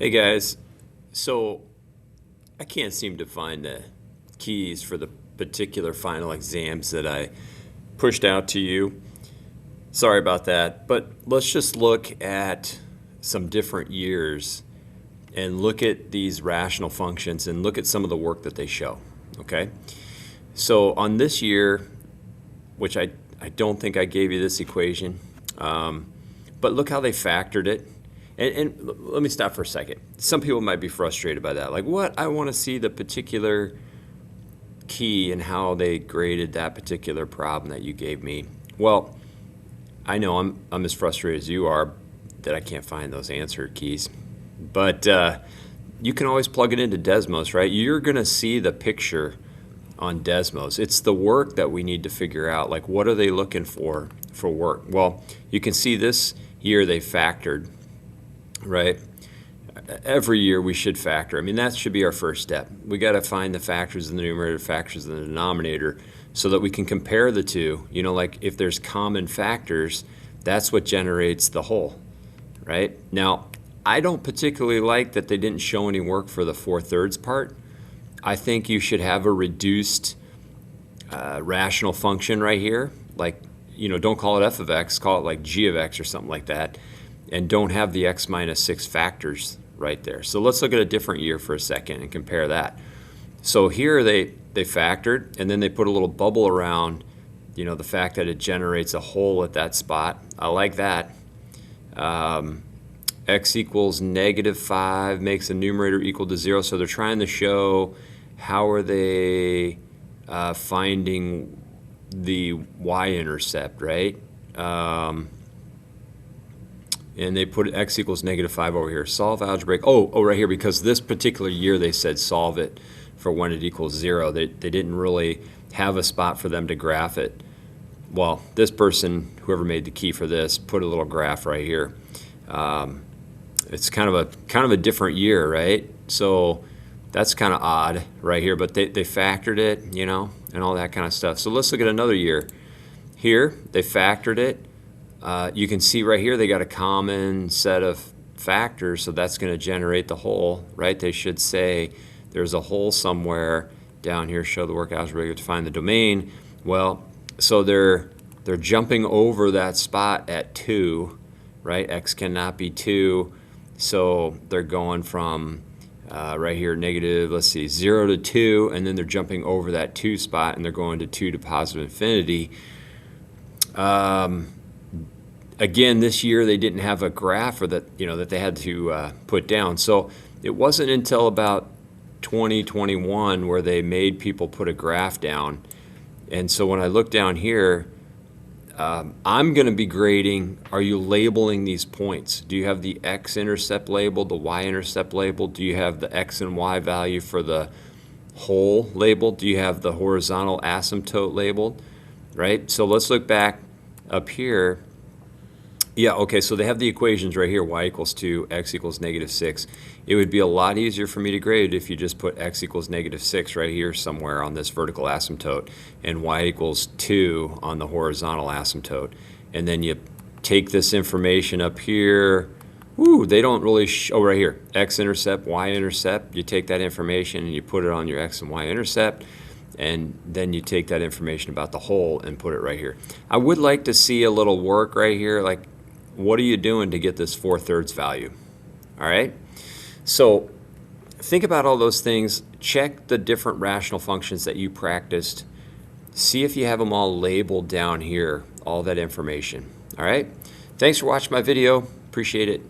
Hey guys, so I can't seem to find the keys for the particular final exams that I pushed out to you. Sorry about that, but let's just look at some different years and look at these rational functions and look at some of the work that they show, okay? So on this year, which I don't think I gave you this equation, but look how they factored it. And let me stop for a second. Some people might be frustrated by that. Like, what? I want to see the particular key and how they graded that particular problem that you gave me. Well, I know I'm as frustrated as you are that I can't find those answer keys. But you can always plug it into Desmos, right? You're going to see the picture on Desmos. It's the work that we need to figure out. Like, what are they looking for work? Well, you can see this year they factored, right? Every year we should factor. I mean, that should be our first step. We got to find the factors in the numerator, factors in the denominator, so that we can compare the two. You know, like if there's common factors, that's what generates the whole, right? Now, I don't particularly like that they didn't show any work for the 4/3 part. I think you should have a reduced rational function right here. Like, you know, don't call it f of x, call it like g of x or something like that. And don't have the x minus 6 factors right there. So let's look at a different year for a second and compare that. So here they factored, and then they put a little bubble around, you know, the fact that it generates a hole at that spot. I like that. X equals -5 makes the numerator equal to 0. So they're trying to show how are they finding the y-intercept, right? And they put x equals -5 over here. Solve algebraic. Oh, right here, because this particular year they said solve it for when it equals 0. They didn't really have a spot for them to graph it. Well, this person, whoever made the key for this, put a little graph right here. It's kind of a different year, right? So that's kind of odd right here, but they factored it, you know, and all that kind of stuff. So let's look at another year. Here, they factored it. You can see right here they got a common set of factors, so that's going to generate the whole, right? They should say there's a hole somewhere down here. Show the work algebra to find the domain. Well, so they're jumping over that spot at 2, right? X cannot be 2, so they're going from right here negative, let's see, 0 to 2, and then they're jumping over that 2 spot, and they're going to 2 to positive infinity. Again, this year they didn't have a graph, or that, you know, that they had to put down. So it wasn't until about 2021 where they made people put a graph down. And so when I look down here, I'm going to be grading, are you labeling these points? Do you have the x-intercept labeled, the y-intercept labeled? Do you have the x and y value for the hole labeled? Do you have the horizontal asymptote labeled, right? So let's look back up here. Yeah, okay, so they have the equations right here, y equals 2, x equals -6. It would be a lot easier for me to grade if you just put x equals -6 right here somewhere on this vertical asymptote, and y equals 2 on the horizontal asymptote. And then you take this information up here. Ooh, they don't really oh, right here, x-intercept, y-intercept. You take that information and you put it on your x and y-intercept, and then you take that information about the hole and put it right here. I would like to see a little work right here, like, what are you doing to get this 4/3 value? All right? So think about all those things. Check the different rational functions that you practiced. See if you have them all labeled down here, all that information. All right? Thanks for watching my video. Appreciate it.